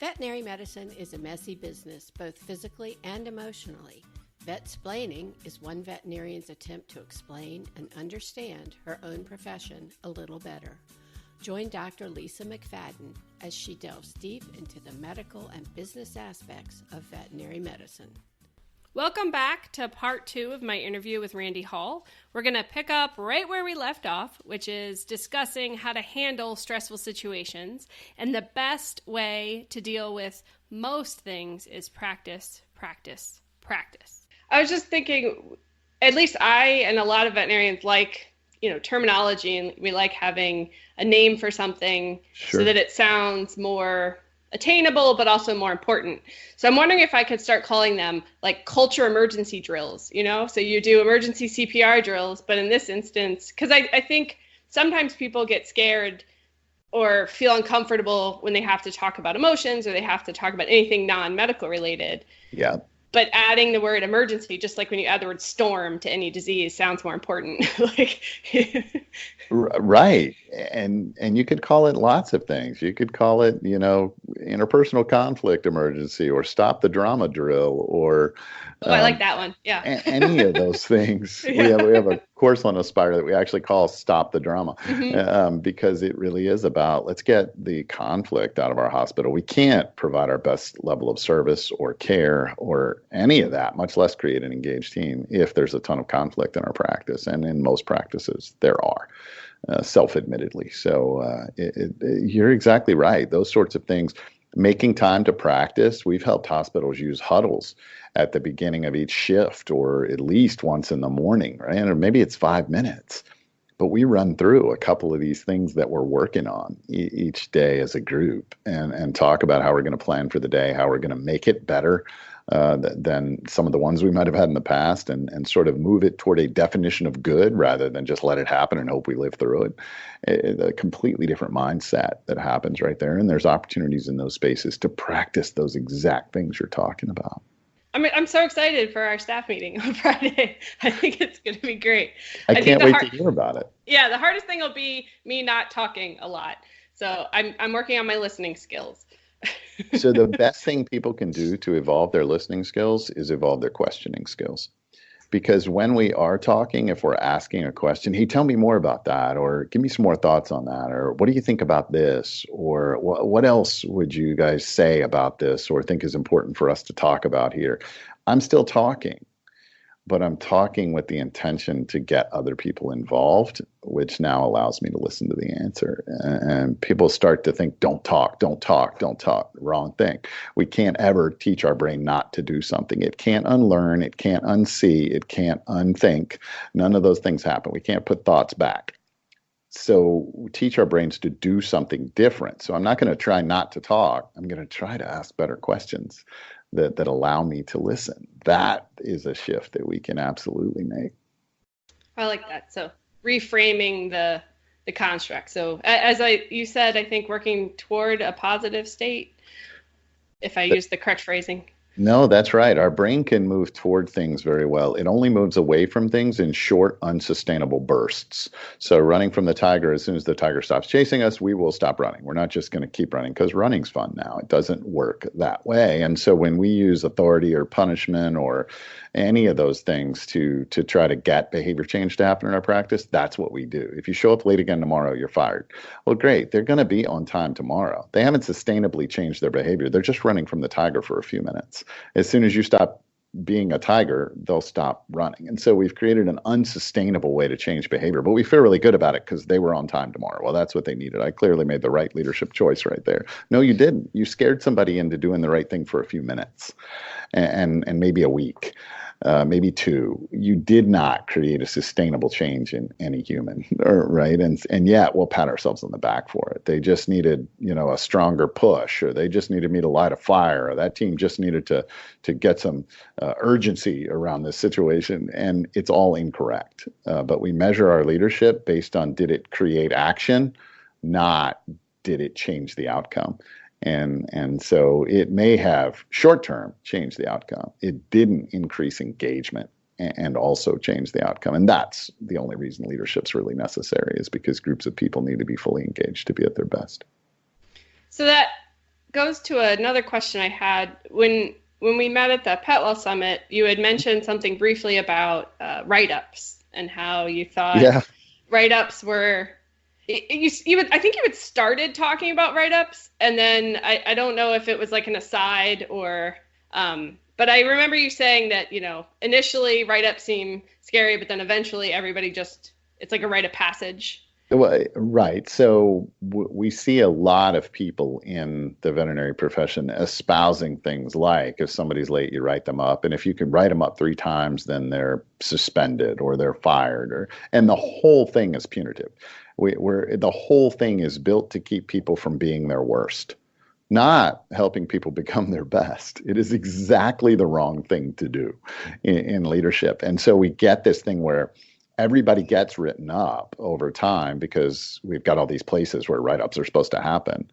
Veterinary medicine is a messy business, both physically and emotionally. Vetsplaining is one veterinarian's attempt to explain and understand her own profession a little better. Join Dr. Lisa McFadden as she delves deep into the medical and business aspects of veterinary medicine. Welcome back to part 2 of my interview with Randy Hall. We're going to pick up right where we left off, which is discussing how to handle stressful situations. And the best way to deal with most things is practice, practice, practice. I was just thinking, at least I and a lot of veterinarians like, terminology, and we like having a name for something so that it sounds more attainable, but also more important. So I'm wondering if I could start calling them like culture emergency drills, So you do emergency CPR drills, but in this instance, because I think sometimes people get scared or feel uncomfortable when they have to talk about emotions or they have to talk about anything non-medical related. Yeah. But adding the word emergency, just like when you add the word storm to any disease, sounds more important. Right. And you could call it lots of things. You could call it, interpersonal conflict emergency or stop the drama drill or I like that one. Yeah. Any of those things. Yeah. We have a course on Aspire that we actually call Stop the Drama, because it really is about let's get the conflict out of our hospital. We can't provide our best level of service or care or any of that, much less create an engaged team if there's a ton of conflict in our practice. And in most practices, there are. Self-admittedly. So you're exactly right. Those sorts of things, making time to practice. We've helped hospitals use huddles at the beginning of each shift or at least once in the morning, right? Or maybe it's 5 minutes. But we run through a couple of these things that we're working on each day as a group and talk about how we're going to plan for the day, how we're going to make it better than some of the ones we might have had in the past and sort of move it toward a definition of good rather than just let it happen and hope we live through it. A completely different mindset that happens right there. And there's opportunities in those spaces to practice those exact things you're talking about. I'm so excited for our staff meeting on Friday. I think it's going to be great. I can't wait to hear about it. Yeah, the hardest thing will be me not talking a lot. So I'm working on my listening skills. So the best thing people can do to evolve their listening skills is evolve their questioning skills. Because when we are talking, if we're asking a question, hey, tell me more about that, or give me some more thoughts on that, or what do you think about this, or what else would you guys say about this, or think is important for us to talk about here? I'm still talking, but I'm talking with the intention to get other people involved, which now allows me to listen to the answer. And people start to think, don't talk. Wrong thing. We can't ever teach our brain not to do something. It can't unlearn. It can't unsee. It can't unthink. None of those things happen. We can't put thoughts back. So we teach our brains to do something different. So I'm not going to try not to talk. I'm going to try to ask better questions that allow me to listen. That is a shift that we can absolutely make. I like that. So reframing the construct. So you said, I think working toward a positive state, if I use the correct phrasing. No, that's right. Our brain can move toward things very well. It only moves away from things in short, unsustainable bursts. So running from the tiger, as soon as the tiger stops chasing us, we will stop running. We're not just going to keep running because running's fun now. It doesn't work that way. And so when we use authority or punishment or any of those things to try to get behavior change to happen in our practice, that's what we do. If you show up late again tomorrow, you're fired. Well, great. They're going to be on time tomorrow. They haven't sustainably changed their behavior. They're just running from the tiger for a few minutes. As soon as you stop being a tiger, they'll stop running. And so we've created an unsustainable way to change behavior, but we feel really good about it because they were on time tomorrow. Well, that's what they needed. I clearly made the right leadership choice right there. No, you didn't. You scared somebody into doing the right thing for a few minutes and maybe a week. Maybe 2, you did not create a sustainable change in any human, right? And yet we'll pat ourselves on the back for it. They just needed, a stronger push, or they just needed me to light a fire, or that team just needed to get some urgency around this situation. And it's all incorrect. But we measure our leadership based on, did it create action, not did it change the outcome? And so it may have short-term changed the outcome. It didn't increase engagement and also change the outcome. And that's the only reason leadership's really necessary, is because groups of people need to be fully engaged to be at their best. So that goes to another question I had. When we met at the Petwell Summit, you had mentioned something briefly about write-ups and how you thought Yeah. write-ups were. I think you had started talking about write-ups, and then I don't know if it was like an aside or. But I remember you saying that, initially write-ups seem scary, but then eventually it's like a rite of passage. Well, right. So we see a lot of people in the veterinary profession espousing things like if somebody's late, you write them up. And if you can write them up 3 times, then they're suspended or they're fired. And the whole thing is punitive. The whole thing is built to keep people from being their worst, not helping people become their best. It is exactly the wrong thing to do in leadership. And so we get this thing where everybody gets written up over time because we've got all these places where write-ups are supposed to happen.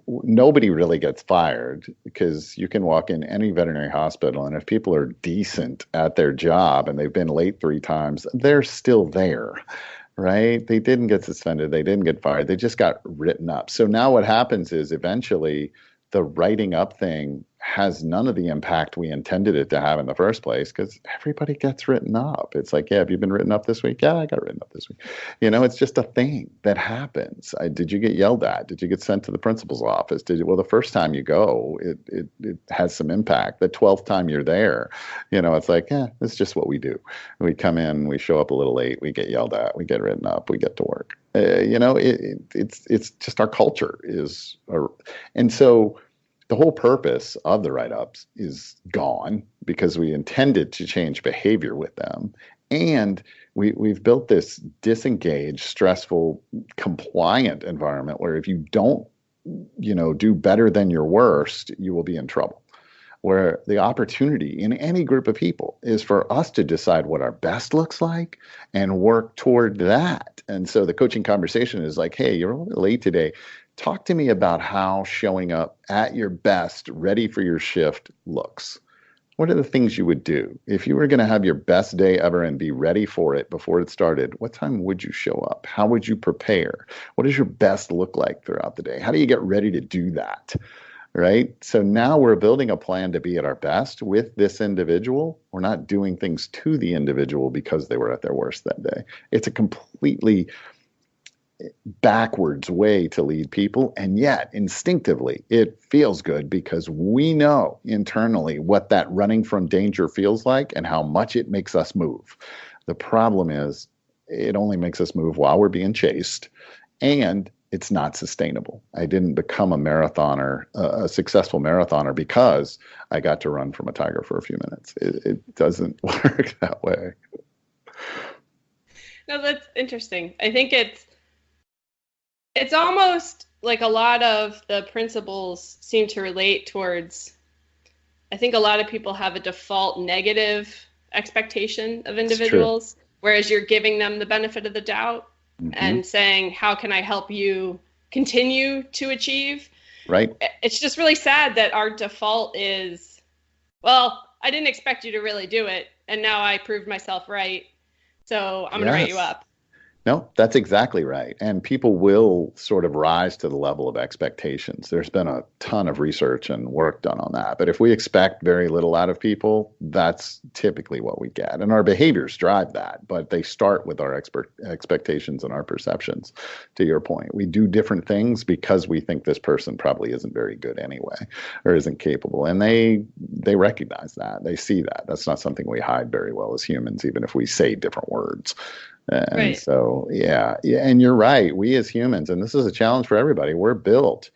Nobody really gets fired because you can walk in any veterinary hospital, and if people are decent at their job and they've been late 3 times, they're still there, right? They didn't get suspended. They didn't get fired. They just got written up. So now what happens is eventually the writing up thing has none of the impact we intended it to have in the first place because everybody gets written up. It's like, yeah, have you been written up this week? Yeah, I got written up this week. It's just a thing that happens. Did you get yelled at? Did you get sent to the principal's office? Well, the first time you go, it has some impact. The 12th time you're there, it's like, it's just what we do. We come in, we show up a little late, we get yelled at, we get written up, we get to work. It's just our culture and so the whole purpose of the write-ups is gone because we intended to change behavior with them. And we've built this disengaged, stressful, compliant environment where if you don't, do better than your worst, you will be in trouble. Where the opportunity in any group of people is for us to decide what our best looks like and work toward that. And so the coaching conversation is like, hey, you're a little late today. Talk to me about how showing up at your best, ready for your shift looks. What are the things you would do? If you were going to have your best day ever and be ready for it before it started, what time would you show up? How would you prepare? What does your best look like throughout the day? How do you get ready to do that? Right? So now we're building a plan to be at our best with this individual. We're not doing things to the individual because they were at their worst that day. It's a completely backwards way to lead people. And yet, instinctively, it feels good because we know internally what that running from danger feels like and how much it makes us move. The problem is it only makes us move while we're being chased, and it's not sustainable. I didn't become a marathoner, a successful marathoner, because I got to run from a tiger for a few minutes. It doesn't work that way. No, that's interesting. I think it's almost like a lot of the principles seem to relate towards, I think a lot of people have a default negative expectation of individuals, whereas you're giving them the benefit of the doubt and saying, how can I help you continue to achieve? Right. It's just really sad that our default is, well, I didn't expect you to really do it, and now I proved myself right, so I'm going to write you up. No, that's exactly right. And people will sort of rise to the level of expectations. There's been a ton of research and work done on that. But if we expect very little out of people, that's typically what we get. And our behaviors drive that, but they start with our expectations and our perceptions. To your point, we do different things because we think this person probably isn't very good anyway or isn't capable. And they recognize that. They see that. That's not something we hide very well as humans, even if we say different words. And right. So, yeah, and you're right. We as humans, and this is a challenge for everybody, we're built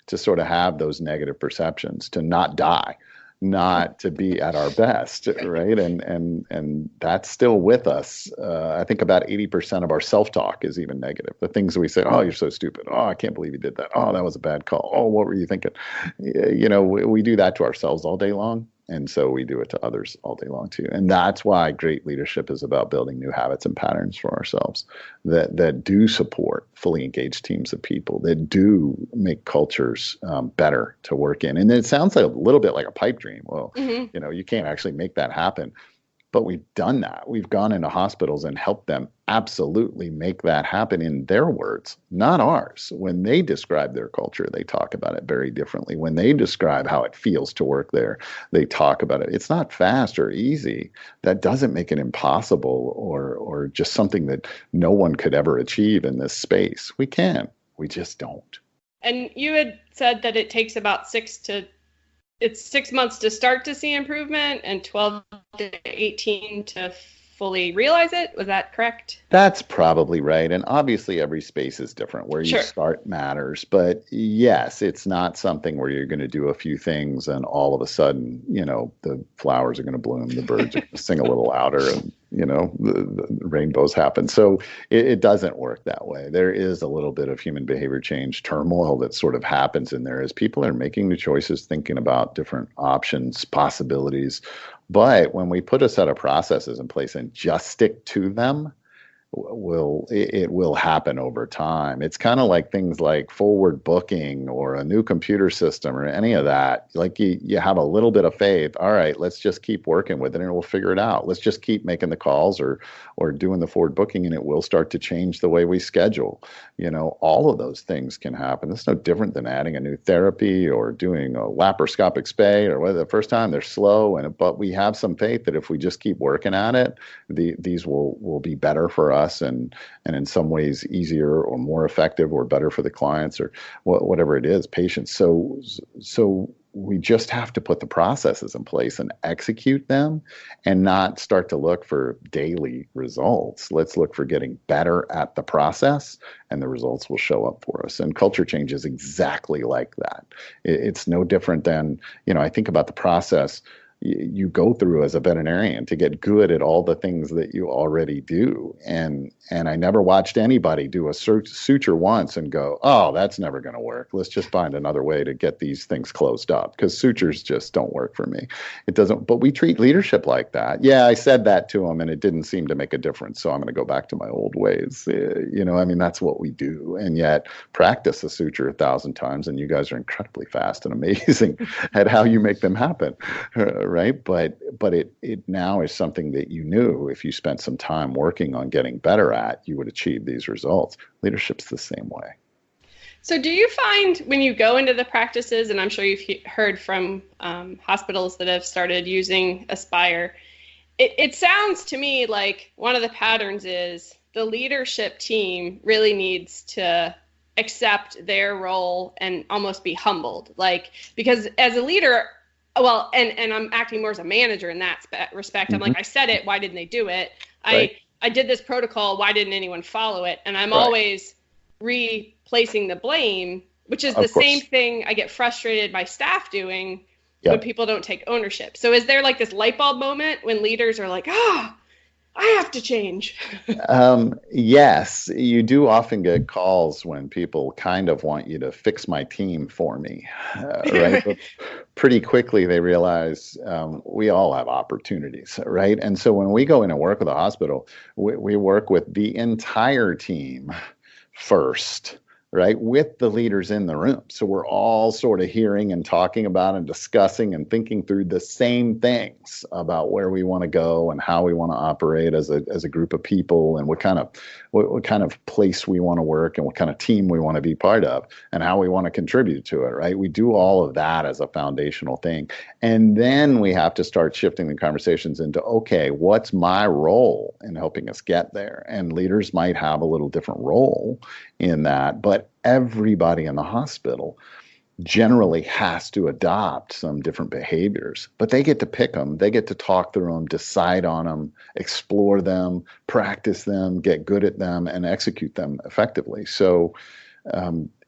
to sort of have those negative perceptions, to not die, not to be at our best, right? And that's still with us. I think about 80% of our self-talk is even negative. The things we say, oh, you're so stupid. Oh, I can't believe you did that. Oh, that was a bad call. Oh, what were you thinking? We do that to ourselves all day long. And so we do it to others all day long too. And that's why great leadership is about building new habits and patterns for ourselves that do support fully engaged teams of people, that do make cultures better to work in. And it sounds like a little bit like a pipe dream. Well, you can't actually make that happen. But we've done that. We've gone into hospitals and helped them absolutely make that happen in their words, not ours. When they describe their culture, they talk about it very differently. When they describe how it feels to work there, they talk about it. It's not fast or easy. That doesn't make it impossible or just something that no one could ever achieve in this space. We can. We just don't. And you had said that it takes about 6 months to start to see improvement and 12 to 18 to fully realize it. Was that correct? That's probably right. And obviously every space is different. Where you start matters. But yes, it's not something where you're going to do a few things and all of a sudden, the flowers are going to bloom, the birds are going to sing a little louder, and, the rainbows happen. So it doesn't work that way. There is a little bit of human behavior change turmoil that sort of happens in there as people are making new choices, thinking about different options, possibilities. But when we put a set of processes in place and just stick to them, it will happen over time. It's kind of like things like forward booking or a new computer system or any of that. Like you have a little bit of faith. All right, let's just keep working with it and we'll figure it out. Let's just keep making the calls or doing the forward booking, and it will start to change the way we schedule. All of those things can happen. It's no different than adding a new therapy or doing a laparoscopic spay, or whether the first time they're slow, but we have some faith that if we just keep working at it, these will be better for us and in some ways easier or more effective or better for the clients or whatever it is, patients. So we just have to put the processes in place and execute them and not start to look for daily results. Let's look for getting better at the process, and the results will show up for us. And culture change is exactly like that. It's no different than, I think about the process you go through as a veterinarian to get good at all the things that you already do. And I never watched anybody do a suture once and go, oh, that's never going to work. Let's just find another way to get these things closed up, because sutures just don't work for me. It doesn't, but we treat leadership like that. Yeah, I said that to them and it didn't seem to make a difference, so I'm going to go back to my old ways. That's what we do. And yet practice a suture 1,000 times, and you guys are incredibly fast and amazing at how you make them happen. Right. But it now is something that you knew if you spent some time working on getting better at, you would achieve these results. Leadership's the same way. So do you find when you go into the practices, and I'm sure you've heard from hospitals that have started using Aspire, it sounds to me like one of the patterns is the leadership team really needs to accept their role and almost be humbled. Because as a leader, well, and I'm acting more as a manager in that respect. I'm like, I said it. Why didn't they do it? Right. I did this protocol. Why didn't anyone follow it? And I'm always replacing the blame, which is the same thing I get frustrated by staff doing when people don't take ownership. So is there like this light bulb moment when leaders are like, I have to change? Yes, you do often get calls when people kind of want you to fix my team for me, right? But pretty quickly they realize we all have opportunities, right? And so when we go in and work with a hospital, we work with the entire team first, right, with the leaders in the room. So we're all sort of hearing and talking about and discussing and thinking through the same things about where we want to go and how we want to operate as a group of people, and what kind of place we want to work and what kind of team we want to be part of and how we want to contribute to it, right? We do all of that as a foundational thing. And then we have to start shifting the conversations into, okay, what's my role in helping us get there? And leaders might have a little different role in that, but everybody in the hospital generally has to adopt some different behaviors, but they get to pick them. They get to talk through them, decide on them, explore them, practice them, get good at them, and execute them effectively. So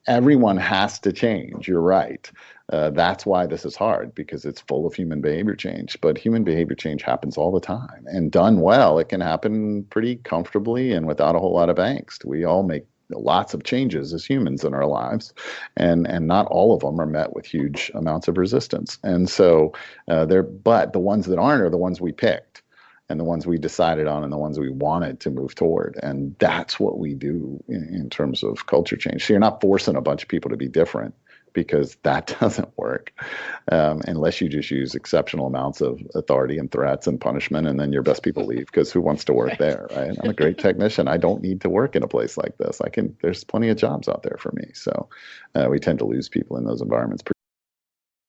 everyone has to change. You're right. That's why this is hard, because it's full of human behavior change. But human behavior change happens all the time. And done well, it can happen pretty comfortably and without a whole lot of angst. We all make lots of changes as humans in our lives, and not all of them are met with huge amounts of resistance. And so but the ones that aren't are the ones we picked, and the ones we decided on, and the ones we wanted to move toward. And that's what we do in terms of culture change. So you're not forcing a bunch of people to be different. because that doesn't work unless you just use exceptional amounts of authority and threats and punishment, and then your best people leave, because who wants to work there, right? I'm a great technician. I don't need to work in a place like this. There's plenty of jobs out there for me. So we tend to lose people in those environments